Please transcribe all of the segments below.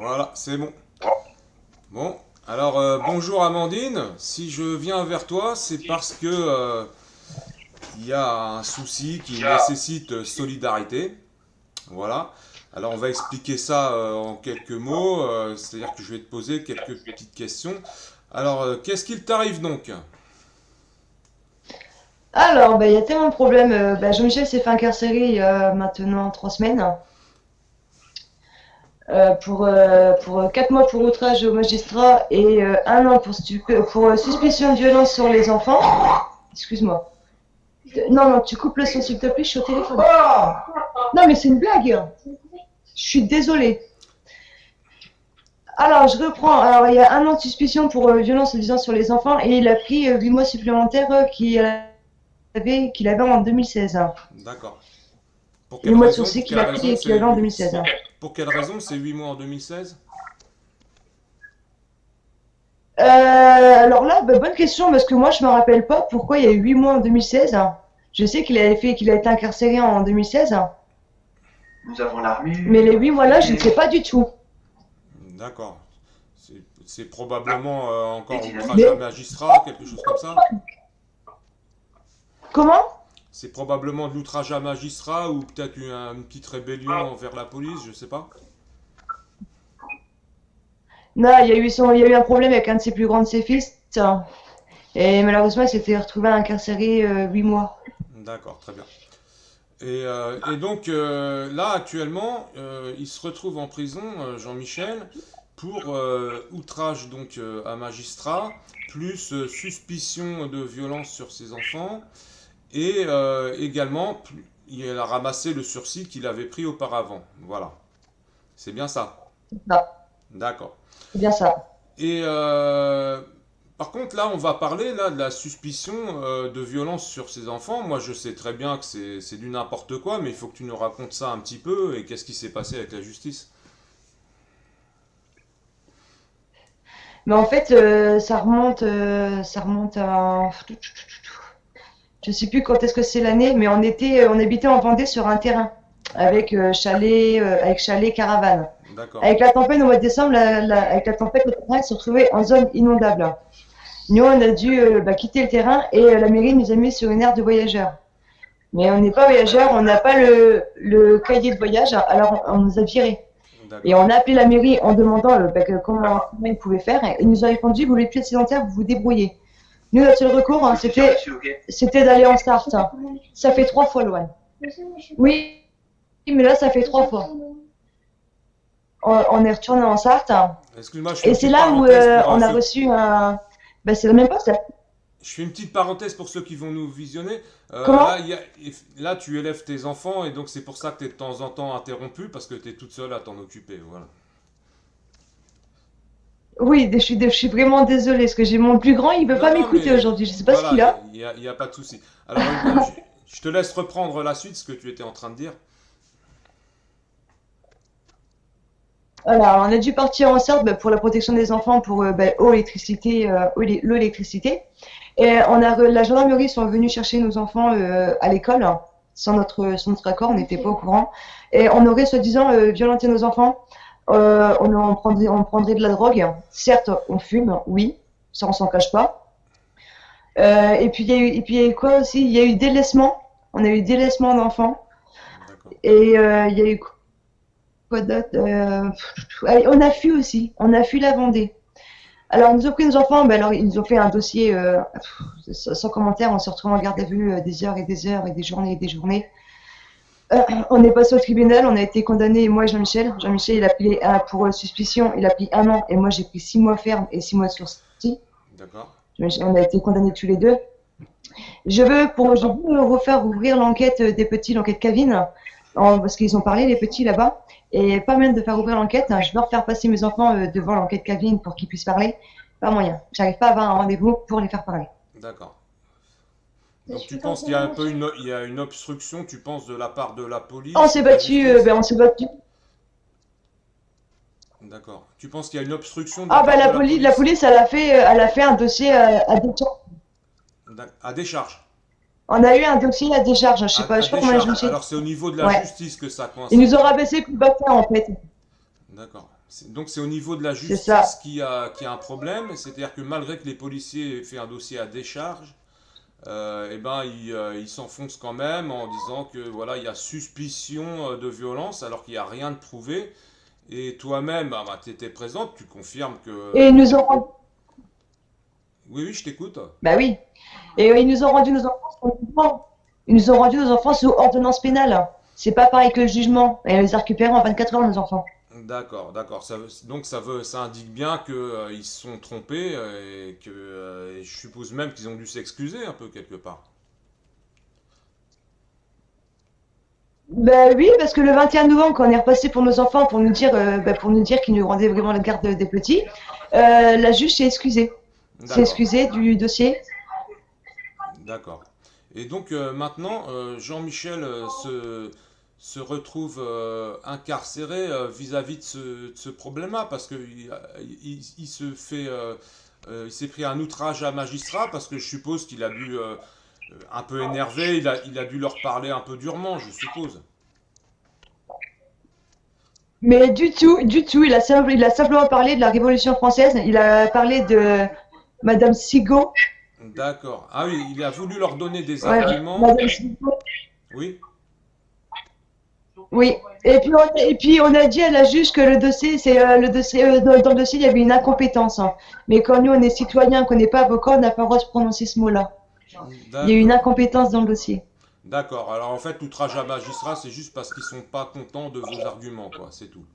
Voilà, c'est bon. Bon, alors bonjour Amandine. Si je viens vers toi, c'est parce que il y a un souci qui nécessite solidarité. Voilà. Alors on va expliquer ça en quelques mots. C'est-à-dire que je vais te poser quelques petites questions. Alors, qu'est-ce qu'il t'arrive donc? Alors, il y a tellement de problèmes. Jean-Michel s'est fait incarcérer il y a maintenant 3 semaines pour 4 mois pour outrage au magistrat et 1 an pour suspicion de violence sur les enfants. Excuse-moi. Non, non, tu coupes le son s'il te plaît, je suis au téléphone. Non, mais c'est une blague. Je suis désolée. Alors, je reprends. Alors, il y a 1 an de suspicion pour violence disant sur les enfants et il a pris 8 mois supplémentaires qu'il avait en 2016. D'accord. Pour Les quelle mois de raison? sursis Pour quelle raison qu'il avait en 2016. pour quelle raison c'est 8 mois en 2016? Alors là, bonne question, parce que moi, je me rappelle pas pourquoi il y a eu 8 mois en 2016. Je sais qu'il a été incarcéré en 2016, Nous avons l'armée. mais les 8 mois là, je ne sais pas du tout. D'accord. C'est probablement encore outrage à Mais magistrat, quelque chose comme ça? comment? C'est probablement de l'outrage à magistrat ou peut-être une petite rébellion envers la police, je sais pas. Non, il y a eu un problème avec un de ses plus grands de ses fils, et malheureusement, il s'était retrouvé incarcéré 8 mois. D'accord, très bien. Et donc là actuellement, il se retrouve en prison, Jean-Michel, pour outrage donc à magistrat, plus suspicion de violence sur ses enfants, et également il a ramassé le sursis qu'il avait pris auparavant. Voilà, c'est bien ça. Non, D'accord. c'est bien ça. Et par contre, là, on va parler là, de la suspicion de violence sur ses enfants. Moi, je sais très bien que c'est du n'importe quoi, mais il faut que tu nous racontes ça un petit peu et qu'est-ce qui s'est passé avec la justice. Mais en fait, ça remonte à, je sais plus quand est-ce que c'est l'année, mais on habitait en Vendée sur un terrain avec chalet caravane. D'accord, Avec la tempête au mois de décembre, avec la tempête, le terrain se retrouvait en zone inondable. Nous, on a dû quitter le terrain et la mairie nous a mis sur une aire de voyageurs. Mais on n'est pas voyageurs, on n'a pas le cahier de voyage, alors on nous a virés. Et d'accord, on a appelé la mairie en demandant comment ils pouvaient faire. Et ils nous ont répondu, vous les pieds sédentaires, vous vous débrouillez. Nous, notre seul recours, c'était d'aller en Sarthe. Ça fait 3 fois, Loane. Oui, mais là, ça fait 3 fois. On est retourné en Sarthe. excuse-moi, je fais Et une c'est petite là où parenthèse pour on a ceux. reçu un. C'est la même poste. Je fais une petite parenthèse pour ceux qui vont nous visionner. Comment? Là, tu élèves tes enfants et donc c'est pour ça que tu es de temps en temps interrompu parce que tu es toute seule à t'en occuper. Voilà. Oui, je suis vraiment désolée, parce que j'ai mon plus grand, il veut Non, pas non, m'écouter mais aujourd'hui. Je sais pas ce voilà, qu'il a. il y a pas de souci. Alors, je te laisse reprendre la suite, ce que tu étais en train de dire. Voilà, on a dû partir en Sarthe pour la protection des enfants, pour eau, électricité, l'eau, électricité. Et la gendarmerie sont venus chercher nos enfants à l'école, sans notre accord, on n'était pas au courant. Et on aurait soi-disant violenté nos enfants. On prendrait de la drogue. Certes, on fume, oui, ça on s'en cache pas. Et puis il y a eu quoi aussi? Il y a eu délaissement. On a eu délaissement d'enfants. D'accord. Et il y a eu quoi d'autre? Allez, on a fui aussi. On a fui la Vendée. Alors, ils nous ont pris nos enfants, alors ils nous ont fait un dossier sans commentaire. On s'est retrouvés en garde à vue des heures et des heures et des journées et des journées. On est passé au tribunal, on a été condamnés, moi et Jean-Michel. Jean-Michel, il a pris pour suspicion, il a pris 1 an et moi j'ai pris 6 mois ferme et 6 mois de sursis. D'accord. On a été condamnés tous les deux. Je veux refaire ouvrir l'enquête des petits, l'enquête Cavine, parce qu'ils ont parlé, les petits là-bas. Et pas même de faire ouvrir l'enquête, je veux refaire passer mes enfants devant l'enquête Cavine pour qu'ils puissent parler. Pas moyen. J'arrive pas à avoir un rendez-vous pour les faire parler. D'accord. Donc tu penses qu'il y a un peu il y a une obstruction, tu penses, de la part de la On police s'est ou de la battu, justice? on s'est battu. D'accord. Tu penses qu'il y a une obstruction de la Ah part de la la police police, elle a fait un dossier à décharge. à décharge? On a eu un dossier à décharge, je À sais pas combien je me décharge. suis. Alors c'est au niveau de la Ouais. justice que ça Ils coince. nous ont rabaissé plus bas que ça, en fait. D'accord. Donc c'est au niveau de la C'est ça. justice qui a un problème, c'est-à-dire que malgré que les policiers aient fait un dossier à décharge, eh ben ils s'enfoncent quand même en disant que voilà, il y a suspicion de violence alors qu'il n'y a rien de prouvé. Et toi-même, tu étais présente, tu confirmes Et que... ils nous ont, Oui, oui, je t'écoute. bah oui. Et ils nous ont rendu nos enfants ils nous ont rendu nos enfants sous ordonnance pénale. C'est pas pareil que le jugement. Et on les a récupérés en 24 heures, nos enfants. D'accord, d'accord. Donc ça indique bien que ils se sont trompés et que et je suppose même qu'ils ont dû s'excuser un peu quelque part. Ben oui, parce que le 21 novembre, quand on est repassé pour nos enfants, pour nous dire qu'ils nous rendaient vraiment la garde des petits, la juge s'est excusée. S'est D'accord, excusée du dossier. d'accord. Et donc maintenant, Jean-Michel se retrouve incarcéré vis-à-vis de ce problème-là parce que il se fait, il s'est pris un outrage à magistrat parce que je suppose qu'il a dû un peu énervé, il a dû leur parler un peu durement, je suppose. Mais du tout, du tout. Il a simplement parlé de la Révolution française. Il a parlé de Madame Sigaud. D'accord. Ah oui, il a voulu leur donner des Ouais, arguments. Madame Sigaud. Oui, Oui. Et puis on a dit à la juge que le dossier, dans le dossier, il y avait une incompétence, hein. Mais quand nous, on est citoyens, qu'on n'est pas avocat, on n'a pas le droit de prononcer ce mot-là. Il y a eu une d'accord. incompétence dans le dossier. D'accord. Alors en fait, l'outrage à magistrat, c'est juste parce qu'ils sont pas contents de vos arguments, quoi. C'est tout.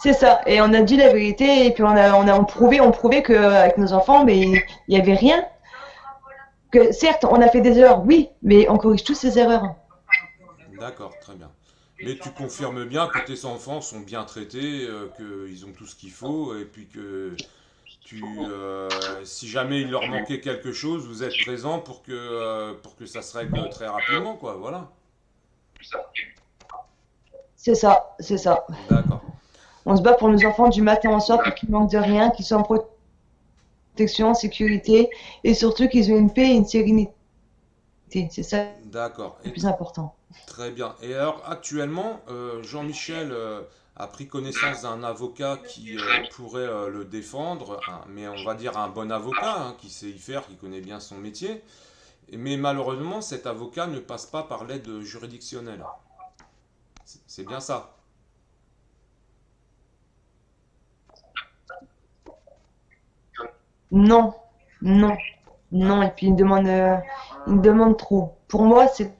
C'est ça. Et on a dit la vérité. Et puis on prouvait qu'avec nos enfants, mais il n'y avait rien. Que certes, on a fait des erreurs, oui, mais on corrige tous ces erreurs. D'accord, très bien. Mais tu confirmes bien que tes enfants sont bien traités, qu'ils ont tout ce qu'il faut, et puis que si jamais il leur manquait quelque chose, vous êtes présent pour que ça se règle très rapidement, quoi. Voilà. C'est ça, c'est ça. D'accord. On se bat pour nos enfants du matin au soir pour qu'ils manquent de rien, qu'ils soient en protection, en sécurité, et surtout qu'ils aient une paix et une sérénité. C'est ça D'accord. le plus important. Très bien. Et alors, actuellement, Jean-Michel a pris connaissance d'un avocat qui pourrait le défendre, mais on va dire un bon avocat, qui sait y faire, qui connaît bien son métier. Mais malheureusement, cet avocat ne passe pas par l'aide juridictionnelle. C'est bien ça. Non, non, non. Et puis il me demande trop. Pour moi, c'est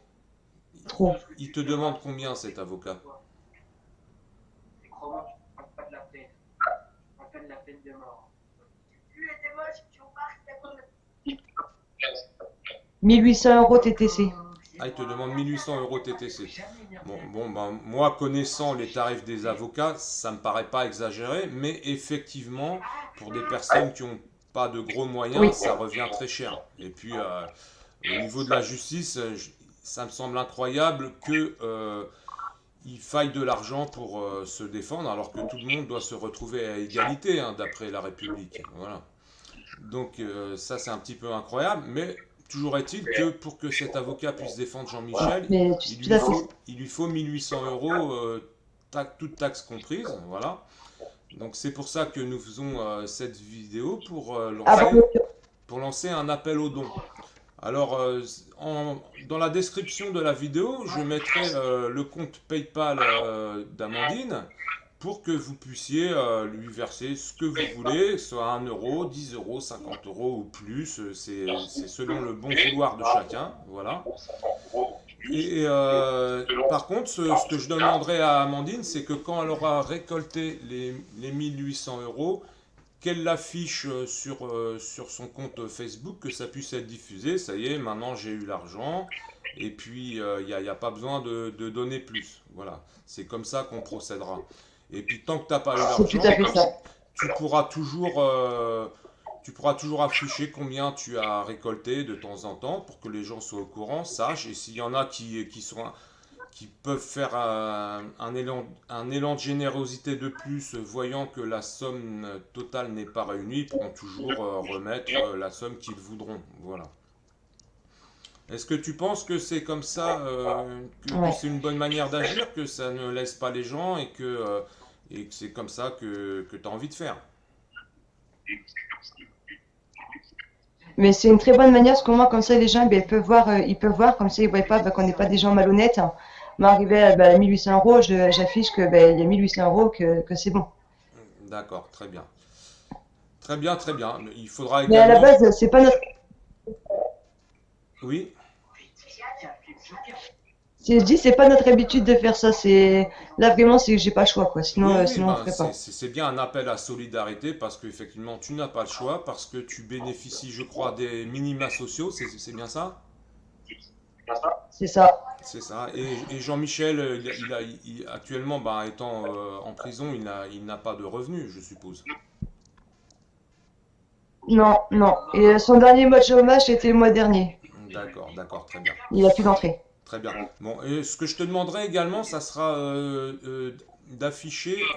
trop. Il te demande combien cet avocat? 1800 € TTC. Ah, il te demande 1 800 € TTC. Bon, bon, ben, moi, connaissant les tarifs des avocats, ça me paraît pas exagéré, mais effectivement, pour des personnes qui ont pas de gros moyens, Oui, ça revient très cher. Et puis, au niveau de la justice, ça me semble incroyable que il faille de l'argent pour se défendre, alors que tout le monde doit se retrouver à égalité, d'après la République. Voilà. Donc ça c'est un petit peu incroyable, mais toujours est-il que pour que cet avocat puisse défendre Jean-Michel, mais il tout lui à fait. faut, il lui faut 1 800 € toutes taxes comprises, voilà. Donc c'est pour ça que nous faisons cette vidéo Ah bon, pour lancer un appel aux dons. Alors dans la description de la vidéo, je mettrai le compte PayPal d'Amandine pour que vous puissiez lui verser ce que vous voulez, soit 1 euro, 10 euros, 50 € ou plus, c'est selon le bon vouloir de chacun, voilà. Et par contre, ce que je demanderai à Amandine, c'est que quand elle aura récolté les 1 800 €, qu'elle l'affiche sur son compte Facebook, que ça puisse être diffusé, ça y est, maintenant j'ai eu l'argent, et puis il n'y a pas besoin de donner plus, voilà. C'est comme ça qu'on procédera. Et puis tant que tu n'as pas eu c'est tout à l'argent, fait ça. tu pourras toujours afficher combien tu as récolté de temps en temps pour que les gens soient au courant, sachent. Et s'il y en a qui peuvent faire un élan de générosité de plus, voyant que la somme totale n'est pas réunie, ils pourront toujours remettre la somme qu'ils voudront. Voilà. Est-ce que tu penses que c'est comme ça, que Ouais. c'est une bonne manière d'agir, que ça ne laisse pas les gens et que et que c'est comme ça que tu as envie de faire. Mais c'est une très bonne manière, parce que moi, comme ça, les gens, ben, ils peuvent voir, comme ça, ils voient pas ben, qu'on n'est pas des gens malhonnêtes. Mais arrivé à, ben, à 1800 euros, j'affiche que ben, il y a 1800 euros, que c'est bon. D'accord, très bien. Très bien, très bien. Mais il faudra Mais à la également... base, c'est pas notre, Oui, je dis, c'est pas notre habitude de faire ça. C'est, là, vraiment, c'est que j'ai pas le choix, quoi. Sinon, oui, oui, sinon, on le ben ferait pas. c'est bien un appel à solidarité parce qu'effectivement tu n'as pas le choix, parce que tu bénéficies, je crois, des minima sociaux, c'est bien ça? C'est ça. C'est ça. Et Jean-Michel, actuellement, ben, étant en prison, il n'a pas de revenus, je suppose. Non, non. Et son dernier match au match était le mois dernier. D'accord, d'accord, très bien. Il a plus d'entrée. Très bien. Bon, et ce que je te demanderai également, ça sera d'afficher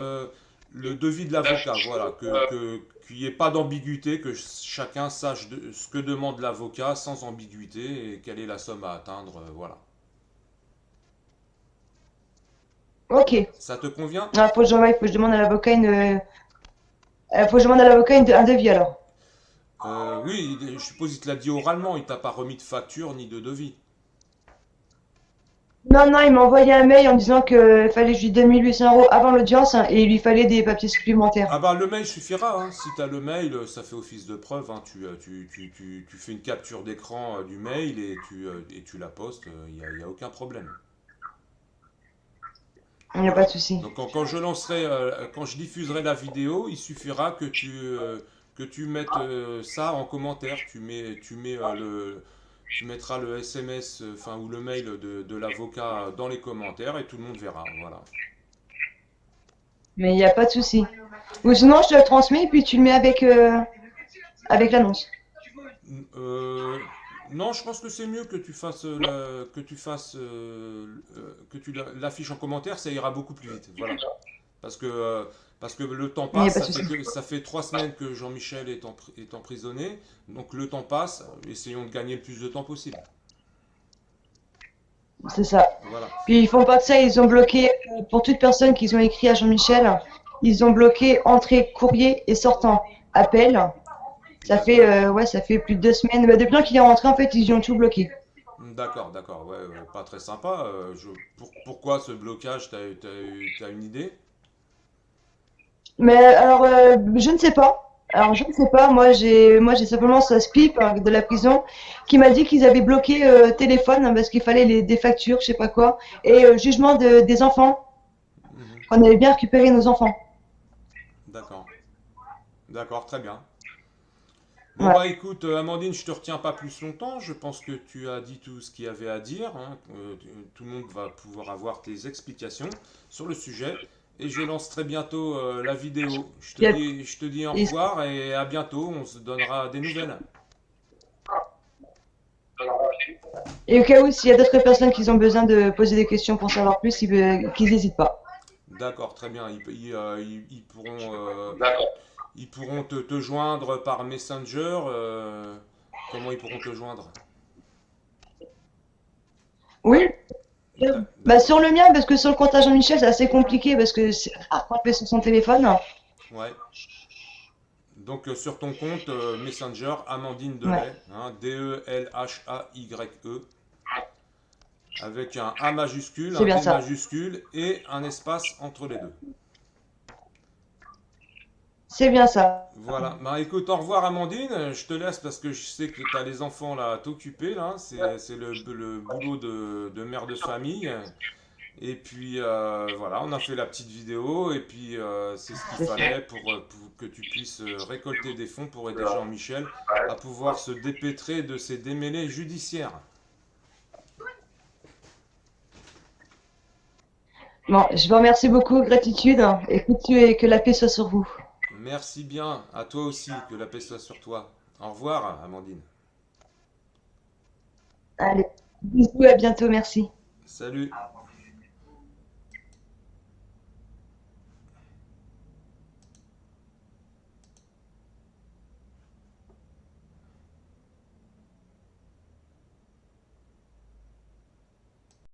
le devis de l'avocat. Voilà, qu'il n'y ait pas d'ambiguïté, que chacun sache ce que demande l'avocat sans ambiguïté et quelle est la somme à atteindre. Voilà. Ok. Ça te convient? Ah, il faut que je demande à l'avocat faut que je demande à l'avocat un devis alors. Oui, je suppose qu'il te l'a dit oralement, il t'a pas remis de facture ni de devis. Non, non, il m'a envoyé un mail en disant qu'il fallait que je lui donne 1800 euros avant l'audience hein, et il lui fallait des papiers supplémentaires. Ah bah le mail suffira, hein. Si tu as le mail, ça fait office de preuve, hein. Tu fais une capture d'écran du mail et tu la postes, il y a aucun problème. Il n'y a pas de souci. Donc quand je lancerai, quand je diffuserai la vidéo, il suffira que tu mettes ça en commentaire. Tu mettras le SMS, enfin ou le mail de l'avocat dans les commentaires et tout le monde verra. Voilà. Mais il n'y a pas de souci. Ou sinon, je te le transmets et puis tu le mets avec l'annonce. Euh, non, je pense que c'est mieux que tu fasses que tu l'affiches en commentaire, ça ira beaucoup plus vite. Voilà. Parce que, euh, parce que le temps Il n'y a passe, pas de souci. ça fait 3 semaines que Jean-Michel est emprisonné, donc le temps passe, essayons de gagner le plus de temps possible. C'est ça. Voilà. Puis ils font pas que ça, ils ont bloqué, pour toute personne qu'ils ont écrit à Jean-Michel, ils ont bloqué entrée, courrier et sortant. Appel. D'accord. Ouais, ça fait plus de 2 semaines. Bah, depuis qu'il est rentré, en fait, ils ont tout bloqué. D'accord, d'accord, ouais, ouais, pas très sympa. Pourquoi ce blocage? T'as une idée? Mais alors, je ne sais pas. Alors, je ne sais pas. Moi, j'ai simplement ce SPIP hein, de la prison qui m'a dit qu'ils avaient bloqué téléphone hein, parce qu'il fallait des factures, je sais pas quoi, et jugement des enfants. Mhm. On avait bien récupéré nos enfants. D'accord, d'accord, très bien. Bon Ouais. bah écoute, Amandine, je te retiens pas plus longtemps. Je pense que tu as dit tout ce qu'il y avait à dire, hein. Tout le monde va pouvoir avoir tes explications sur le sujet. Et je lance très bientôt la vidéo. Il y a- Je te dis au Et, revoir et à bientôt. On se donnera des nouvelles. et au cas où, s'il y a d'autres personnes qui ont besoin de poser des questions pour savoir plus, qu'ils n'hésitent pas. D'accord, très bien. Ils pourront te joindre par Messenger. Comment ils pourront te joindre? Oui, bah, D'accord. sur le mien, parce que sur le compte à Jean-Michel, c'est assez compliqué parce que c'est rare qu'on le fait sur son téléphone. Ouais. Donc sur ton compte Messenger, Amandine Ouais, Delay, hein, Delhaye, avec un A majuscule, c'est un bien D ça. majuscule et un espace entre les deux. C'est bien ça. Voilà. Bah écoute, au revoir Amandine. Je te laisse parce que je sais que tu as les enfants là à t'occuper là. C'est le boulot de mère de famille. Et puis voilà, on a fait la petite vidéo et puis c'est ce qu'il C'est ça. fallait pour que tu puisses récolter des fonds pour aider Jean-Michel à pouvoir se dépêtrer de ses démêlés judiciaires. Bon, je vous remercie beaucoup, gratitude. Écoute, et que la paix soit sur vous. Merci bien, à toi aussi, que la paix soit sur toi. Au revoir, Amandine. Allez, bisous, à bientôt, merci. Salut.